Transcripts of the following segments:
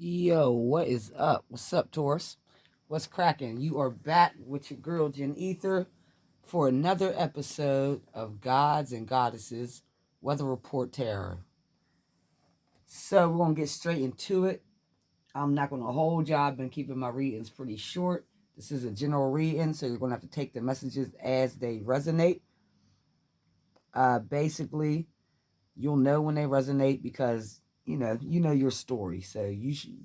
Yo, what is up? What's up, Taurus? What's cracking? You are back with your girl Jen Ether for another episode of Gods and Goddesses Weather Report Tarot. So we're gonna get straight into it. I'm not gonna hold y'all. I've been keeping my readings pretty short. This is a general reading, so you're gonna have to take the messages as they resonate. Basically, you'll know when they resonate because you know your story, so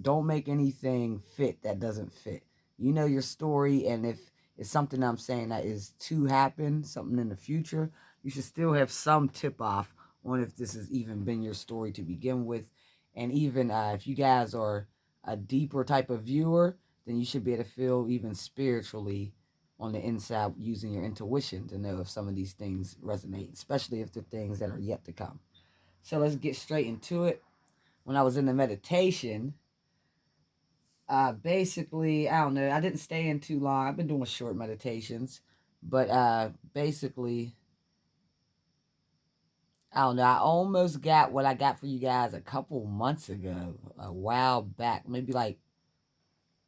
don't make anything fit that doesn't fit. You know your story, and if it's something I'm saying that is to happen, something in the future, you should still have some tip off on if this has even been your story to begin with. And even if you guys are a deeper type of viewer, then you should be able to feel even spiritually on the inside using your intuition to know if some of these things resonate, especially if they're things that are yet to come. So let's get straight into it. When I was in the meditation, basically, I don't know, I didn't stay in too long. I've been doing short meditations, but basically, I don't know, I almost got what I got for you guys a couple months ago, a while back, maybe like,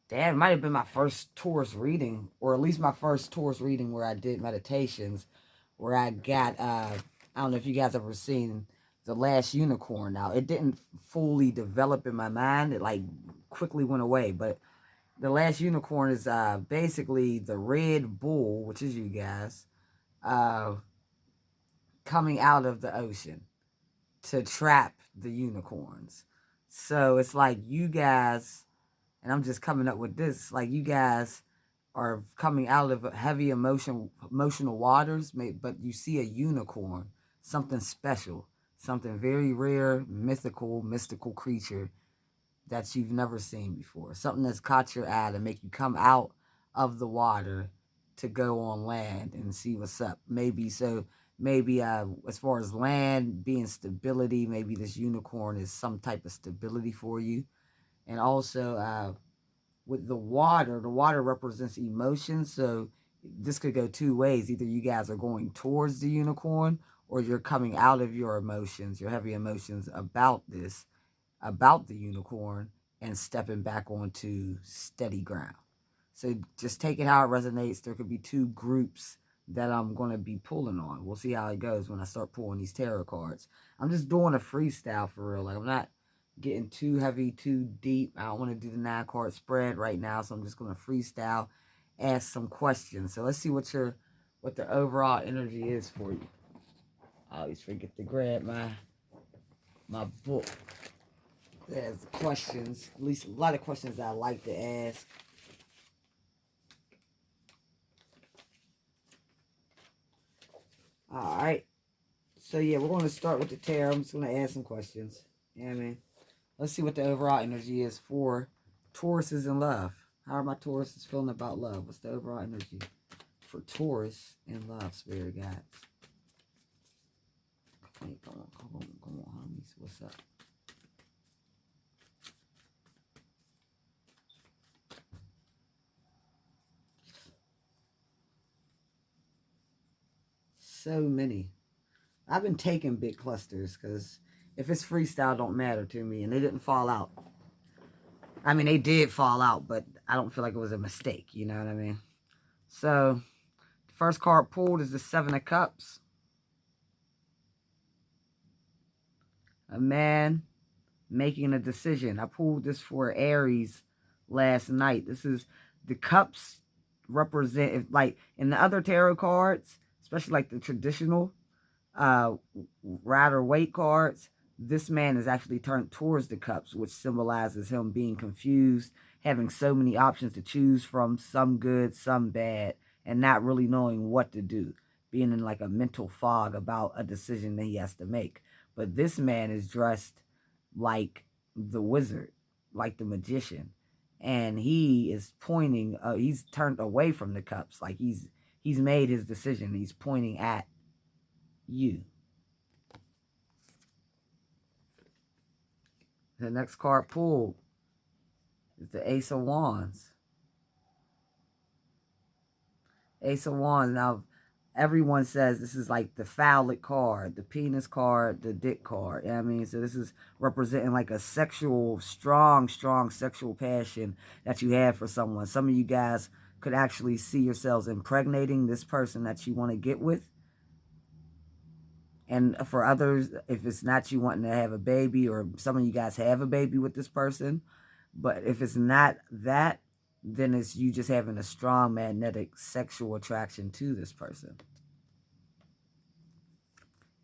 damn, it might have been my first Taurus reading, or at least my first Taurus reading where I did meditations, where I got, I don't know if you guys ever seen The Last Unicorn. Now, it didn't fully develop in my mind. It, like, quickly went away. But The Last Unicorn is basically the Red Bull, which is you guys, uh, coming out of the ocean to trap the unicorns. So it's like you guys, and I'm just coming up with this, like you guys are coming out of heavy emotional waters, but you see a unicorn, something special, something very rare, mystical creature that you've never seen before, something that's caught your eye to make you come out of the water to go on land and see what's up. Maybe as far as land being stability, maybe this unicorn is some type of stability for you. And also with the water represents emotion, so this could go two ways. Either you guys are going towards the unicorn, or you're coming out of your emotions, your heavy emotions about the unicorn, and stepping back onto steady ground. So just take it how it resonates. There could be two groups that I'm going to be pulling on. We'll see how it goes when I start pulling these tarot cards. I'm just doing a freestyle for real. Like, I'm not getting too heavy, too deep. I don't want to do the 9-card spread right now, so I'm just going to freestyle, ask some questions. So let's see what the overall energy is for you. I always forget to grab my book. There's questions, at least a lot of questions that I like to ask. All right. So, yeah, we're going to start with the tarot. I'm just going to ask some questions. Yeah, man. Let's see what the overall energy is for Tauruses in love. How are my Tauruses feeling about love? What's the overall energy for Taurus in love, spirit guides? Come on, homies. What's up? So many. I've been taking big clusters because if it's freestyle, don't matter to me, and they didn't fall out. I mean, they did fall out, but I don't feel like it was a mistake. You know what I mean? So, the first card pulled is the Seven of Cups. A man making a decision. I pulled this for Aries last night. This is the cups represent, like in the other tarot cards, especially like the traditional Rider Waite cards, this man is actually turned towards the cups, which symbolizes him being confused, having so many options to choose from, some good, some bad, and not really knowing what to do, being in like a mental fog about a decision that he has to make. But this man is dressed like the wizard, like the magician, and he is pointing. He's turned away from the cups, like he's made his decision. He's pointing at you. The next card pulled is the Ace of Wands. Ace of Wands. Now, everyone says this is like the phallic card, the penis card, the dick card. You know what I mean? So this is representing like a sexual, strong sexual passion that you have for someone. Some of you guys could actually see yourselves impregnating this person that you want to get with. And for others, if it's not you wanting to have a baby, or some of you guys have a baby with this person, but if it's not that, then it's you just having a strong magnetic sexual attraction to this person.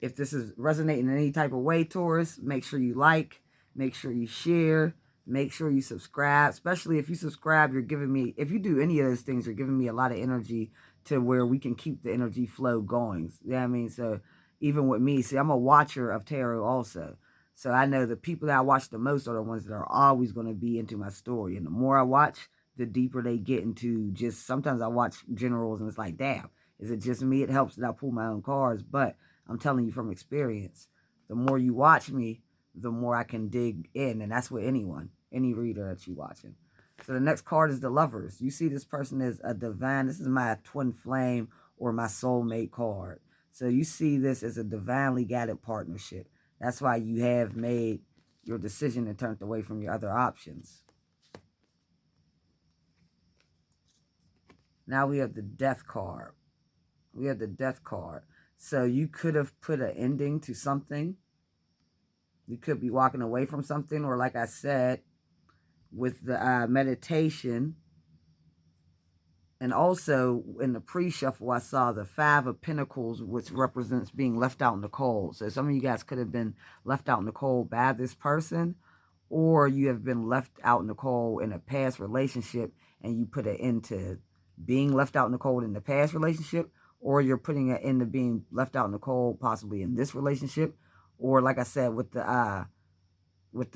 If this is resonating in any type of way, Taurus, make sure you like, make sure you share, make sure you subscribe. Especially if you subscribe, you're giving me, if you do any of those things, you're giving me a lot of energy to where we can keep the energy flow going. You know what I mean? So even with me, see, I'm a watcher of tarot also. So I know the people that I watch the most are the ones that are always going to be into my story. And the more I watch, the deeper they get into just, sometimes I watch generals and it's like, damn, is it just me? It helps that I pull my own cards, but I'm telling you from experience, the more you watch me, the more I can dig in. And that's with anyone, any reader that you're watching. So the next card is the Lovers. You see this person is a divine. This is my twin flame or my soulmate card. So you see this as a divinely guided partnership. That's why you have made your decision and turned away from your other options. Now we have the Death card. We have the Death card. So you could have put an ending to something. You could be walking away from something, or like I said, with the meditation. And also in the pre-shuffle, I saw the Five of Pentacles, which represents being left out in the cold. So some of you guys could have been left out in the cold by this person, or you have been left out in the cold in a past relationship and you put an end to being left out in the cold in the past relationship, or you're putting an end to being left out in the cold possibly in this relationship. Or like I said, with the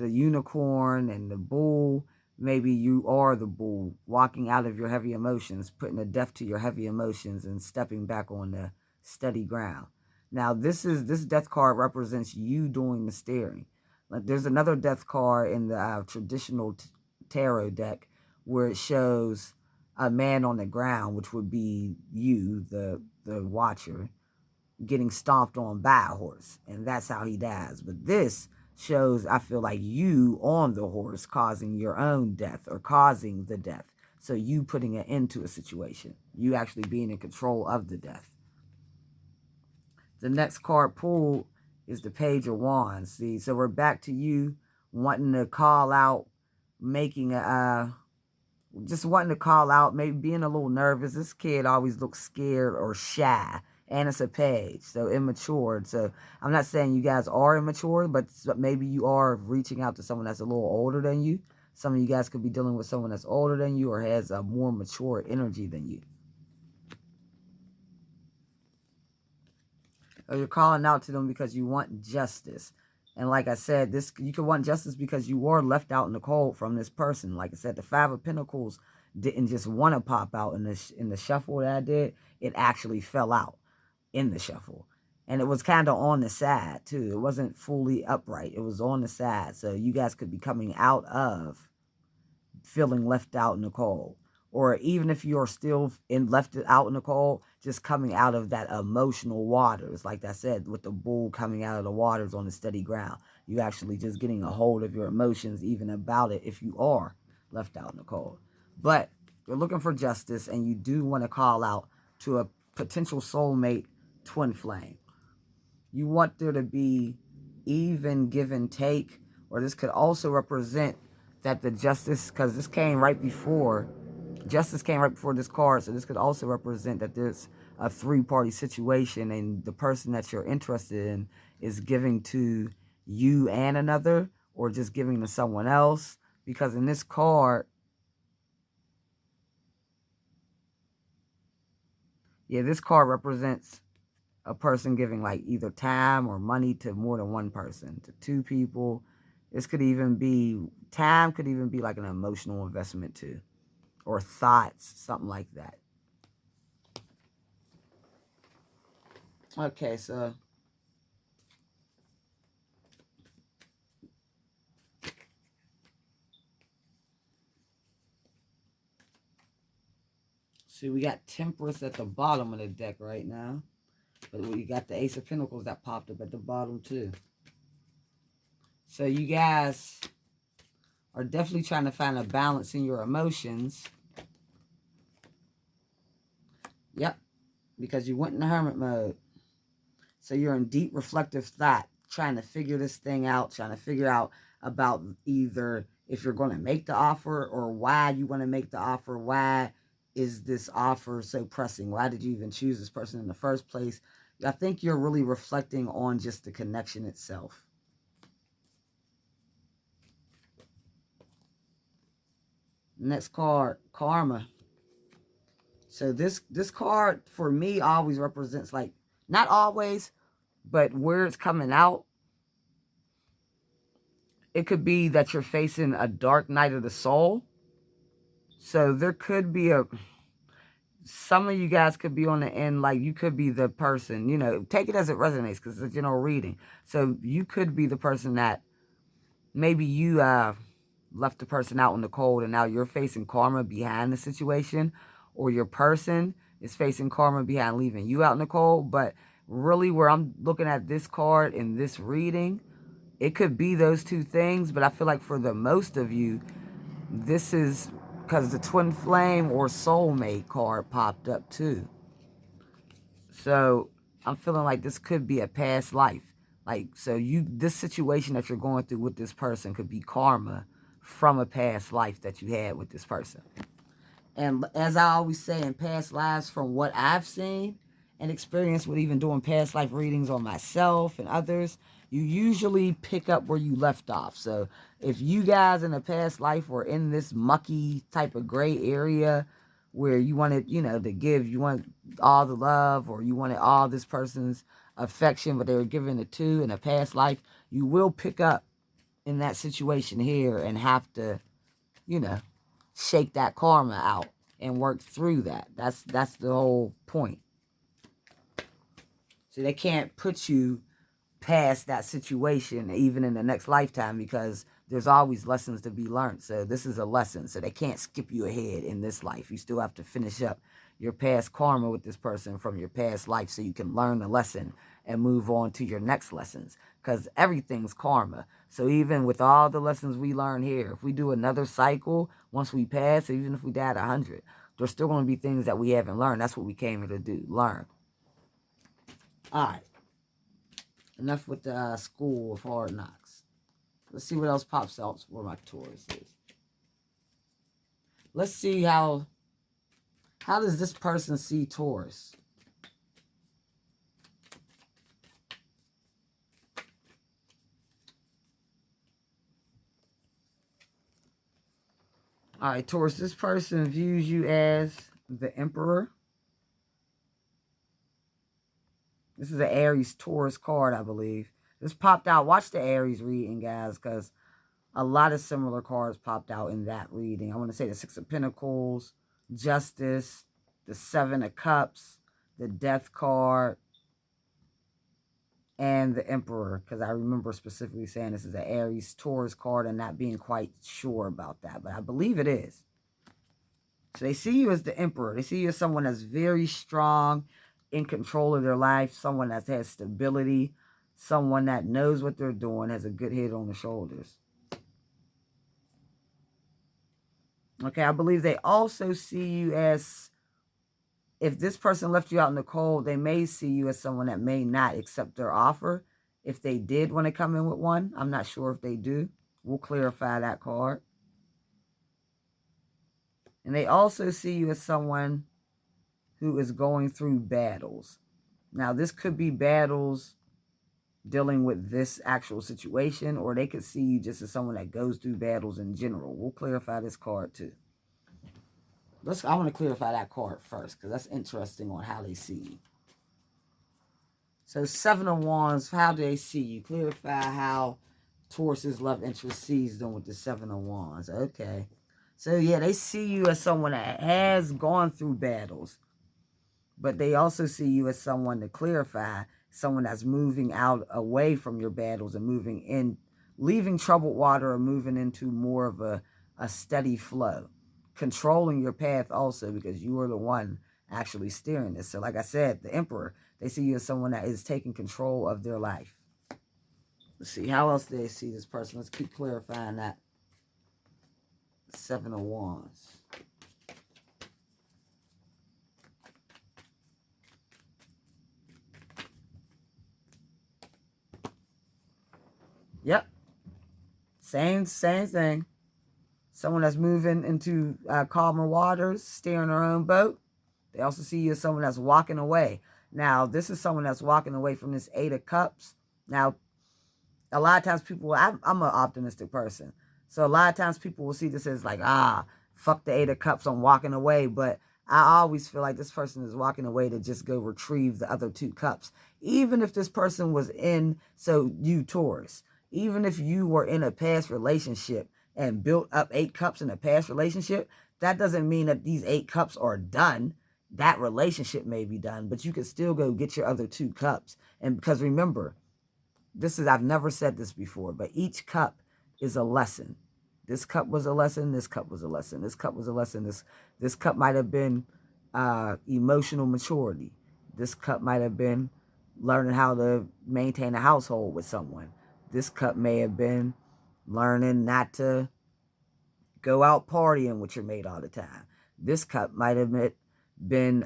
unicorn and the bull, maybe you are the bull walking out of your heavy emotions, putting a death to your heavy emotions and stepping back on the steady ground. Now this death card represents you doing the steering. Like there's another death card in the traditional tarot deck where it shows a man on the ground, which would be you, the watcher, getting stomped on by a horse, and that's how he dies. But this shows, I feel like, you on the horse causing your own death or causing the death. So you putting an end to a situation, you actually being in control of the death. The next card pulled is the Page of Wands. See, so we're back to you wanting to call out, making a just wanting to call out, maybe being a little nervous. This kid always looks scared or shy. And it's a page, so immature. So I'm not saying you guys are immature, but maybe you are reaching out to someone that's a little older than you. Some of you guys could be dealing with someone that's older than you or has a more mature energy than you. Or you're calling out to them because you want justice. And like I said, this you can want justice because you were left out in the cold from this person. Like I said, the Five of Pentacles didn't just want to pop out in the shuffle that I did. It actually fell out in the shuffle. And it was kind of on the side too. It wasn't fully upright. It was on the side. So you guys could be coming out of feeling left out in the cold. Or even if you're still left out in the cold, just coming out of that emotional waters. Like I said, with the bull coming out of the waters on the steady ground. You actually just getting a hold of your emotions even about it if you are left out in the cold. But you're looking for justice, and you do want to call out to a potential soulmate twin flame. You want there to be even give and take, or this could also represent that the justice, because this came right before, justice came right before this card, so this could also represent that there's a three-party situation, and the person that you're interested in is giving to you and another, or just giving to someone else, because in this card, yeah, this card represents a person giving like either time or money to more than one person, to two people. This could even be, time could even be like an emotional investment too, or thoughts, something like that. Okay, so see, we got Temperance at the bottom of the deck right now. But you got the Ace of Pentacles that popped up at the bottom too. So you guys are definitely trying to find a balance in your emotions. Yep, because you went in the hermit mode. So you're in deep reflective thought, trying to figure this thing out, trying to figure out about either if you're going to make the offer or why you want to make the offer. Why is this offer so pressing? Why did you even choose this person in the first place? I think you're really reflecting on just the connection itself. Next card, Karma. So this card for me always represents, like, not always, but where it's coming out, it could be that you're facing a dark night of the soul. So there could be some of you guys could be on the end, like you could be the person, take it as it resonates because it's a general reading. So you could be the person that maybe you left the person out in the cold and now you're facing karma behind the situation, or your person is facing karma behind leaving you out in the cold. But really, where I'm looking at this card in this reading, it could be those two things, but I feel like for the most of you, this is because the twin flame or soulmate card popped up too. So I'm feeling like this could be a past life. Like, so this situation that you're going through with this person could be karma from a past life that you had with this person. And as I always say, in past lives, from what I've seen and experienced with even doing past life readings on myself and others, you usually pick up where you left off. So if you guys in a past life were in this mucky type of gray area where you wanted, to give, you want all the love, or you wanted all this person's affection, but they were giving it to in a past life, you will pick up in that situation here and have to, shake that karma out and work through that. That's the whole point. So they can't put you past that situation even in the next lifetime, because there's always lessons to be learned. So this is a lesson. So they can't skip you ahead in this life. You still have to finish up your past karma with this person from your past life so you can learn the lesson and move on to your next lessons, because everything's karma. So even with all the lessons we learn here, if we do another cycle, once we pass, even if we died 100, there's still going to be things that we haven't learned. That's what we came here to do, learn. All right. Enough with the school of hard knocks. Let's see what else pops out for my Taurus is. Let's see how does this person see Taurus? All right, Taurus, this person views you as the Emperor. This is an Aries Taurus card, I believe. This popped out. Watch the Aries reading, guys, because a lot of similar cards popped out in that reading. I want to say the Six of Pentacles, Justice, the Seven of Cups, the Death card, and the Emperor, because I remember specifically saying this is an Aries Taurus card and not being quite sure about that, but I believe it is. So they see you as the Emperor. They see you as someone that's very strong, in control of their life, someone that has stability, someone that knows what they're doing, has a good head on the shoulders. Okay, I believe they also see you as, if this person left you out in the cold, they may see you as someone that may not accept their offer. If they did want to come in with one, I'm not sure if they do. We'll clarify that card. And they also see you as someone who is going through battles. Now, this could be battles dealing with this actual situation, or they could see you just as someone that goes through battles in general. We'll clarify this card too. I want to clarify that card first, because that's interesting on how they see you. So Seven of Wands, how do they see you? Clarify how Taurus's love interest sees them with the Seven of Wands. Okay. So yeah, they see you as someone that has gone through battles, but they also see you as someone, to clarify, someone that's moving out away from your battles and moving in, leaving troubled water or moving into more of a steady flow. Controlling your path also, because you are the one actually steering this. So like I said, the Emperor, They see you as someone that is taking control of their life. Let's see, how else do they see this person? Let's keep clarifying that. 7 of Wands. Yep. Same thing. Someone that's moving into calmer waters, steering their own boat. They also see you as someone that's walking away. Now, this is someone that's walking away from this 8 of Cups. Now, a lot of times people, I'm an optimistic person. So a lot of times people will see this as like, fuck the 8 of Cups, I'm walking away. But I always feel like this person is walking away to just go retrieve the other 2 cups. Even if this person was in, so you Taurus, even if you were in a past relationship and built up 8 cups in a past relationship, that doesn't mean that these 8 cups are done. That relationship may be done, but you can still go get your other 2 cups. And because remember, I've never said this before, but each cup is a lesson. This cup was a lesson. This cup was a lesson. This cup was a lesson. This cup might have been emotional maturity. This cup might have been learning how to maintain a household with someone. This cup may have been learning not to go out partying with your mate all the time. This cup might have been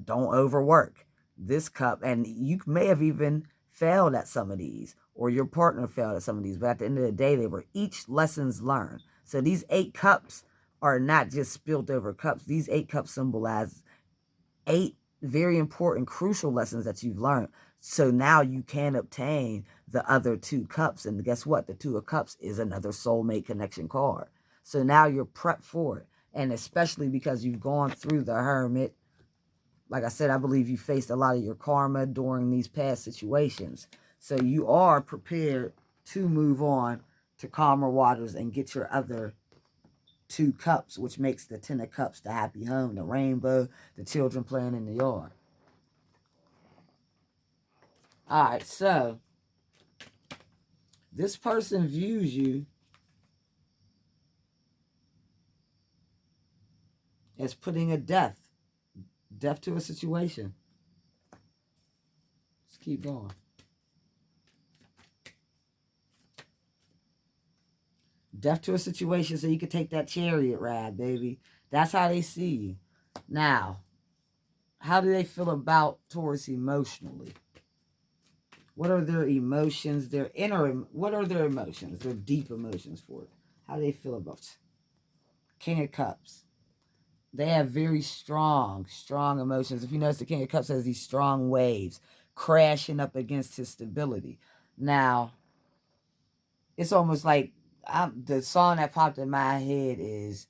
don't overwork. This cup, and you may have even failed at some of these, or your partner failed at some of these, but at the end of the day, they were each lessons learned. So these 8 cups are not just spilled over cups. These 8 cups symbolize 8 very important, crucial lessons that you've learned. So now you can obtain the other 2 cups. And guess what? The 2 of Cups is another soulmate connection card. So now you're prepped for it. And especially because you've gone through the Hermit. Like I said, I believe you faced a lot of your karma during these past situations. So you are prepared to move on to calmer waters and get your other 2 cups, which makes the 10 of Cups, the happy home, the rainbow, the children playing in the yard. All right, so this person views you as putting a death to a situation. Let's keep going. Death to a situation so you can take that chariot ride, baby. That's how they see you. Now, how do they feel about Taurus emotionally? What are their emotions? What are their emotions? Their deep emotions for it. How do they feel about it? King of Cups. They have very strong emotions. If you notice, the King of Cups has these strong waves crashing up against his stability. Now, it's almost like the song that popped in my head is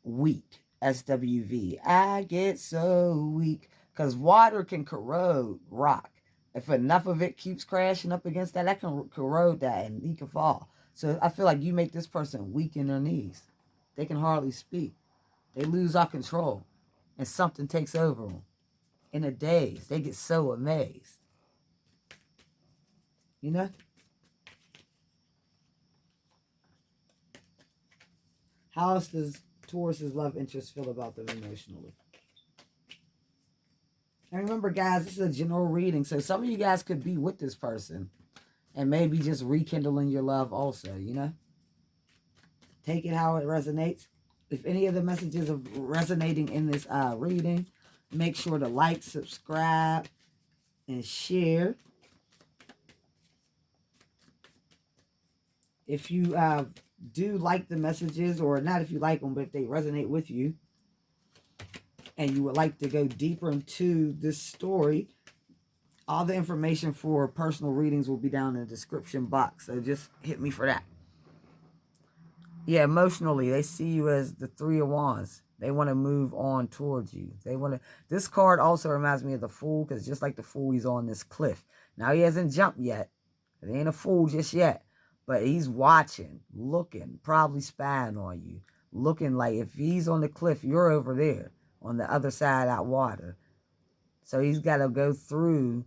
Weak, SWV. I get so weak. Because water can corrode rock. If enough of it keeps crashing up against that can corrode that and he can fall. So I feel like you make this person weak in their knees. They can hardly speak. They lose all control. And something takes over them. In a daze. They get so amazed. You know? How else does Taurus's love interest feel about them emotionally? And remember, guys, this is a general reading. So some of you guys could be with this person. And maybe just rekindling your love also, you know? Take it how it resonates. If any of the messages are resonating in this reading, make sure to like, subscribe, and share. If you do like the messages, or not if you like them, but if they resonate with you, and you would like to go deeper into this story, all the information for personal readings will be down in the description box. So just hit me for that. Yeah, emotionally, they see you as the 3 of Wands. They want to move on towards you. They want to. This card also reminds me of the Fool, because just like the Fool, he's on this cliff. Now, he hasn't jumped yet. He ain't a fool just yet. But he's watching, looking, probably spying on you. Looking like if he's on the cliff, you're over there on the other side of that water. So he's got to go through,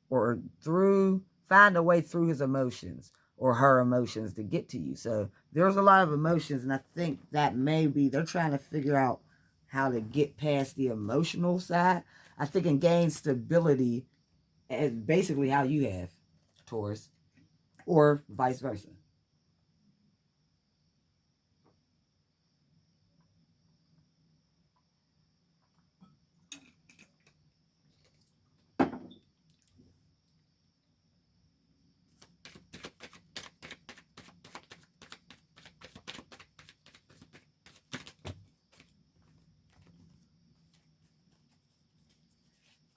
find a way through his emotions or her emotions to get to you. So there's a lot of emotions, and I think that maybe they're trying to figure out how to get past the emotional side. I think and gain stability basically how you have, Taurus, or vice versa.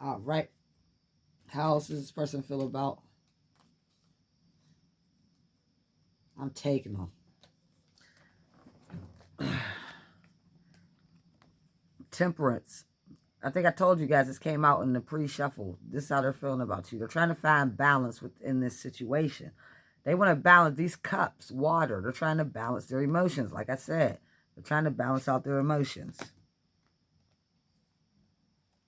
All right. How else does this person feel about? I'm taking them. Temperance. I think I told you guys this came out in the pre-shuffle. This is how they're feeling about you. They're trying to find balance within this situation. They want to balance these cups, water. They're trying to balance their emotions. Like I said, they're trying to balance out their emotions.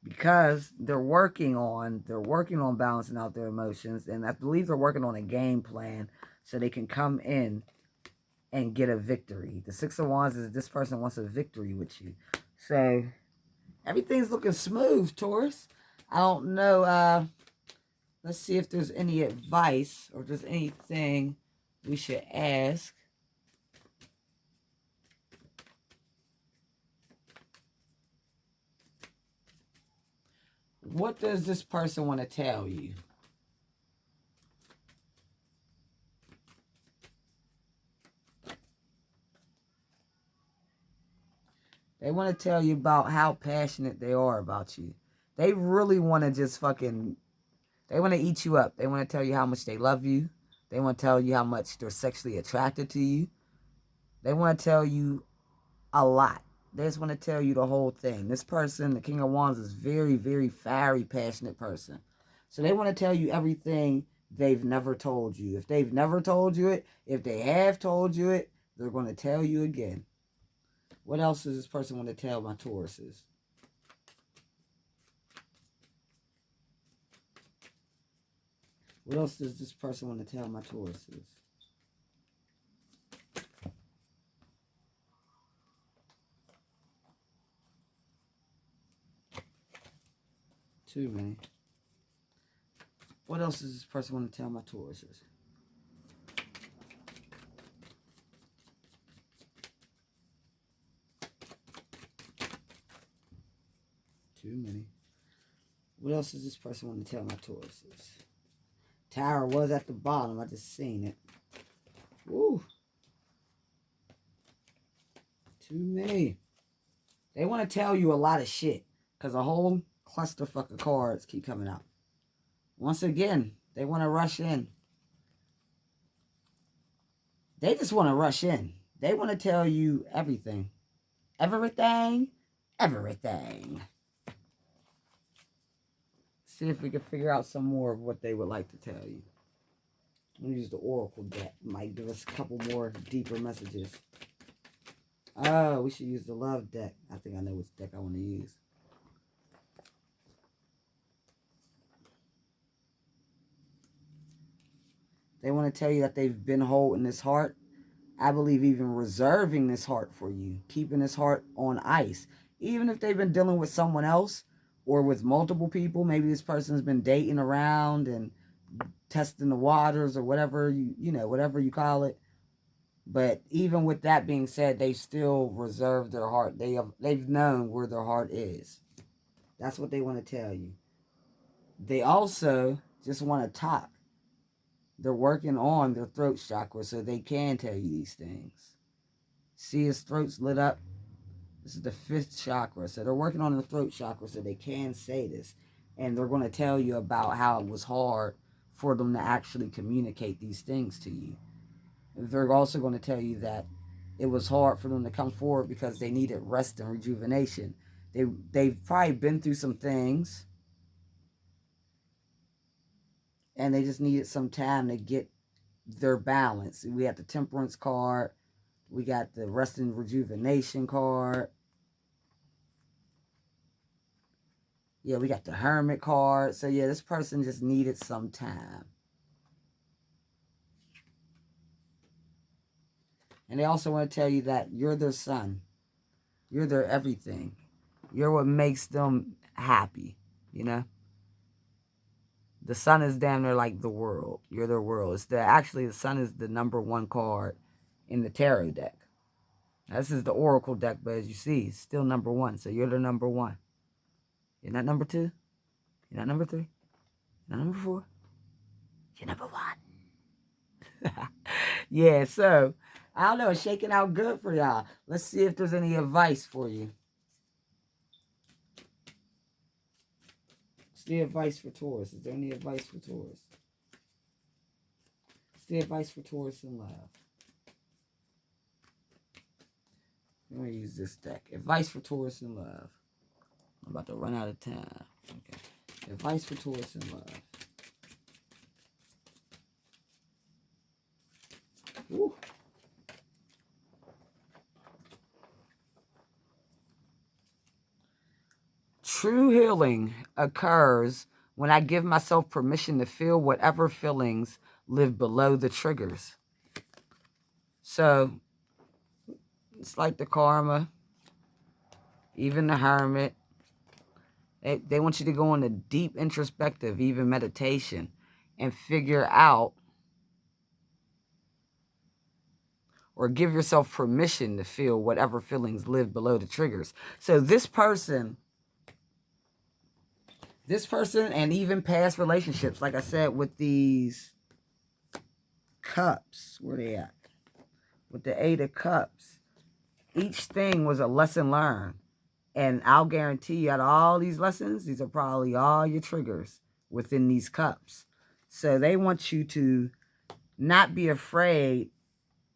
Because they're working on balancing out their emotions, and I believe they're working on a game plan so they can come in and get a victory. The Six of Wands is this person wants a victory with you. So everything's looking smooth, Taurus. I don't know. Let's see if there's any advice or if there's anything we should ask. What does this person want to tell you? They want to tell you about how passionate they are about you. They really want to just fucking, they want to eat you up. They want to tell you how much they love you. They want to tell you how much they're sexually attracted to you. They want to tell you a lot. They just want to tell you the whole thing. This person, the King of Wands, is very, very fiery, passionate person. So they want to tell you everything they've never told you. If they've never told you it, if they have told you it, they're going to tell you again. What else does this person want to tell my Tauruses? What else does this person want to tell my Tauruses? Too many. What else does this person want to tell my Tauruses? Too many. What else does this person want to tell my Tauruses? Tower was at the bottom. I just seen it. Woo. Too many. They want to tell you a lot of shit because a whole clusterfuck of cards keep coming out. Once again, they want to rush in. They just want to rush in. They want to tell you everything. Everything. Everything. See if we can figure out some more of what they would like to tell you. I'm going to use the Oracle deck. Might give us a couple more deeper messages. Oh, we should use the Love deck. I think I know which deck I want to use. They want to tell you that they've been holding this heart. I believe even reserving this heart for you. Keeping this heart on ice. Even if they've been dealing with someone else or with multiple people. Maybe this person's been dating around and testing the waters or whatever you know, whatever you call it. But even with that being said, they still reserve their heart. They've known where their heart is. That's what they want to tell you. They also just want to talk. They're working on their throat chakra so they can tell you these things. See his throat's lit up? This is the 5th chakra. So they're working on the throat chakra so they can say this. And they're going to tell you about how it was hard for them to actually communicate these things to you. They're also going to tell you that it was hard for them to come forward because they needed rest and rejuvenation. They've probably been through some things and they just needed some time to get their balance. We got the Temperance card. We got the rest and rejuvenation card. Yeah, we got the Hermit card. So yeah, this person just needed some time. And they also want to tell you that you're their sun. You're their everything. You're what makes them happy, you know? The sun is damn near like the world. You're their world. Actually, the sun is the number one card in the tarot deck. This is the oracle deck, but as you see, it's still number one. So you're the number one. You're not number two. You're not number three. You're not number four. You're number one. Yeah, so I don't know. It's shaking out good for y'all. Let's see if there's any advice for you. What's the advice for Taurus? Is there any advice for Taurus? What's the advice for Taurus in love? I'm going to use this deck. Advice for Taurus in love. I'm about to run out of time. Okay. Advice for Taurus in love. Woo. True healing occurs when I give myself permission to feel whatever feelings live below the triggers. So, it's like the karma, even the hermit. They want you to go into deep introspective, even meditation, and figure out or give yourself permission to feel whatever feelings live below the triggers. So this person and even past relationships, like I said, with these cups, where they at? With the 8 of Cups, each thing was a lesson learned. And I'll guarantee you, out of all these lessons, these are probably all your triggers within these cups. So they want you to not be afraid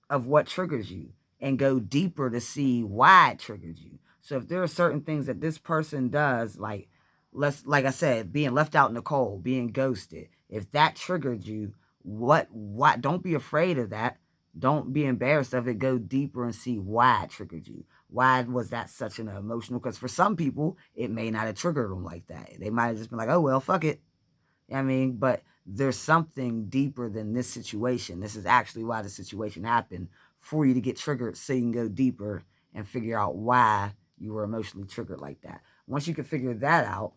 of what triggers you and go deeper to see why it triggered you. So if there are certain things that this person does, like I said, being left out in the cold, being ghosted, if that triggered you, what don't be afraid of that. Don't be embarrassed of it. Go deeper and see why it triggered you. Why was that such an emotional? Because for some people, it may not have triggered them like that. They might have just been like, oh, well, fuck it. I mean, but there's something deeper than this situation. This is actually why the situation happened, for you to get triggered so you can go deeper and figure out why you were emotionally triggered like that. Once you can figure that out,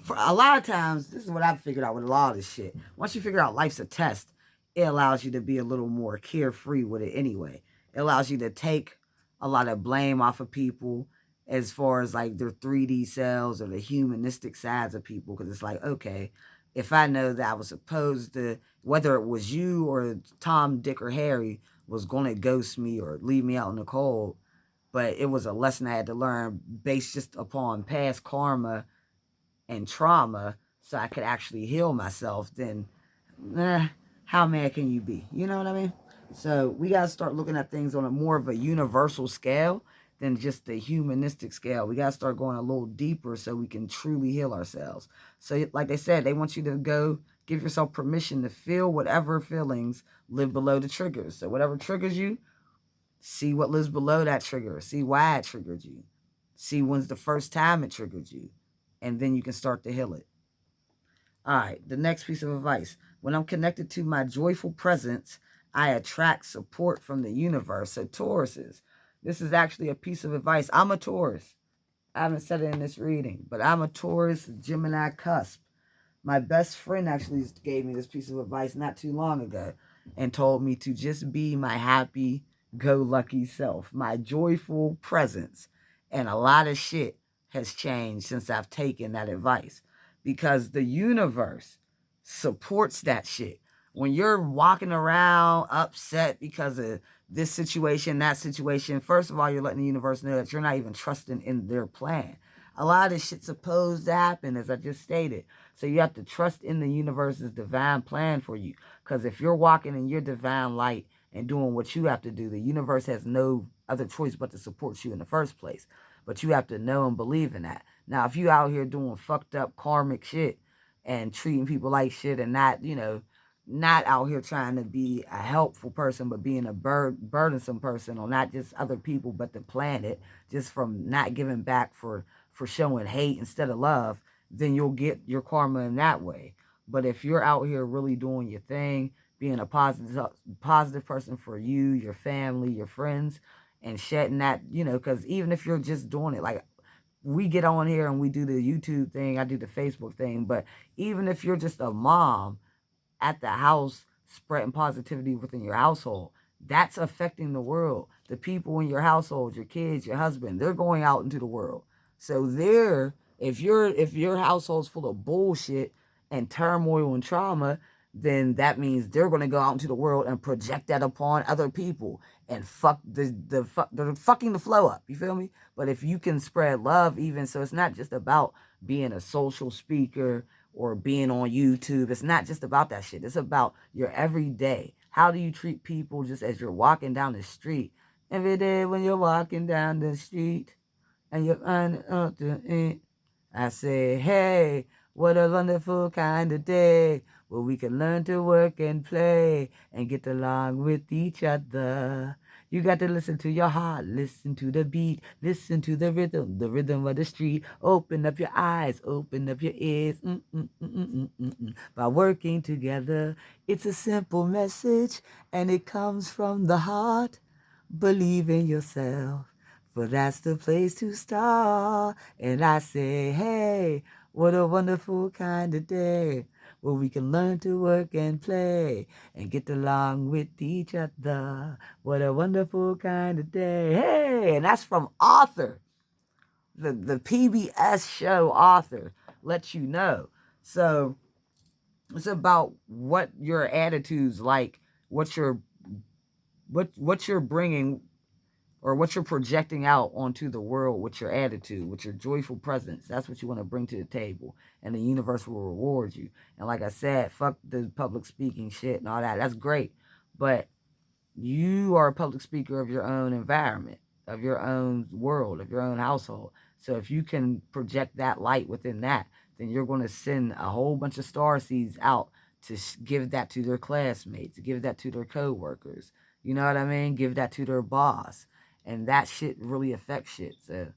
for a lot of times, this is what I've figured out with a lot of this shit. Once you figure out life's a test, it allows you to be a little more carefree with it anyway. It allows you to take a lot of blame off of people as far as like their 3D selves or the humanistic sides of people. Because it's like, okay, if I know that I was supposed to, whether it was you or Tom, Dick, or Harry was going to ghost me or leave me out in the cold, but it was a lesson I had to learn based just upon past karma and trauma so I could actually heal myself, then how mad can you be? You know what I mean? So we got to start looking at things on a more of a universal scale than just the humanistic scale. We got to start going a little deeper so we can truly heal ourselves. So like they said, they want you to go give yourself permission to feel whatever feelings live below the triggers. So whatever triggers you, see what lives below that trigger. See why it triggered you. See when's the first time it triggered you. And then you can start to heal it. All right, the next piece of advice. When I'm connected to my joyful presence, I attract support from the universe. So Tauruses, this is actually a piece of advice. I'm a Taurus. I haven't said it in this reading, but I'm a Taurus Gemini cusp. My best friend actually gave me this piece of advice not too long ago and told me to just be my happy-go-lucky self, my joyful presence. And a lot of shit has changed since I've taken that advice because the universe supports that shit. When you're walking around upset because of this situation, that situation, first of all, you're letting the universe know that you're not even trusting in their plan. A lot of this shit's supposed to happen, as I just stated. So you have to trust in the universe's divine plan for you. Because if you're walking in your divine light and doing what you have to do, the universe has no other choice but to support you in the first place. But you have to know and believe in that. Now, if you out here doing fucked up karmic shit and treating people like shit and not, not out here trying to be a helpful person, but being a burdensome person, or not just other people, but the planet, just from not giving back for showing hate instead of love, then you'll get your karma in that way. But if you're out here really doing your thing, being a positive person for you, your family, your friends, and shedding that, because even if you're just doing it, like we get on here and we do the YouTube thing, I do the Facebook thing, but even if you're just a mom at the house spreading positivity within your household, that's affecting the world. The people in your household, your kids, your husband, they're going out into the world. So if your household's full of bullshit and turmoil and trauma, then that means they're going to go out into the world and project that upon other people and they're fucking the flow up. You feel me? But if you can spread love, even so, it's not just about being a social speaker or being on YouTube. It's not just about that shit. It's about your everyday. How do you treat people just as you're walking down the street? Every day when you're walking down the street and you're I say, hey, what a wonderful kind of day where we can learn to work and play and get along with each other. You got to listen to your heart, listen to the beat, listen to the rhythm of the street. Open up your eyes, open up your ears. By working together, it's a simple message and it comes from the heart. Believe in yourself, for that's the place to start. And I say, hey, what a wonderful kind of day where we can learn to work and play and get along with each other. What a wonderful kind of day. Hey, and that's from Author, the PBS show Author, lets you know. So it's about what your attitude's like, what you're bringing or what you're projecting out onto the world with your attitude, with your joyful presence. That's what you want to bring to the table, and the universe will reward you. And like I said, fuck the public speaking shit and all that. That's great, but you are a public speaker of your own environment, of your own world, of your own household. So if you can project that light within that, then you're going to send a whole bunch of star seeds out to give that to their classmates, give that to their coworkers. You know what I mean? Give that to their boss. And that shit really affects shit. So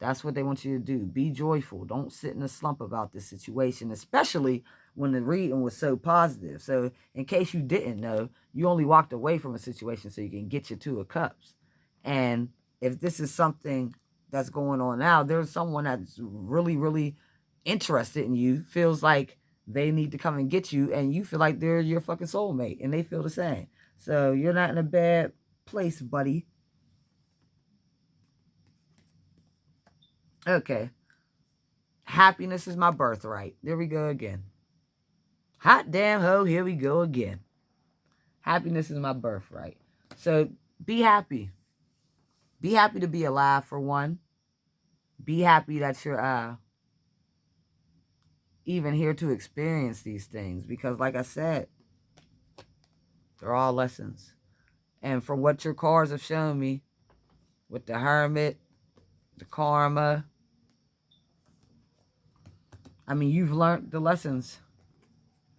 that's what they want you to do. Be joyful. Don't sit in a slump about this situation, especially when the reading was so positive. So in case you didn't know, you only walked away from a situation so you can get your Two of Cups. And if this is something that's going on now, there's someone that's really, really interested in you, feels like they need to come and get you, and you feel like they're your fucking soulmate, and they feel the same. So you're not in a bad place, buddy. Okay. Happiness is my birthright. There we go again. Hot damn ho, here we go again. Happiness is my birthright. So be happy. Be happy to be alive, for one. Be happy that you're even here to experience these things. Because like I said, they're all lessons. And from what your cards have shown me, with the Hermit, the Karma, I mean, you've learned the lessons.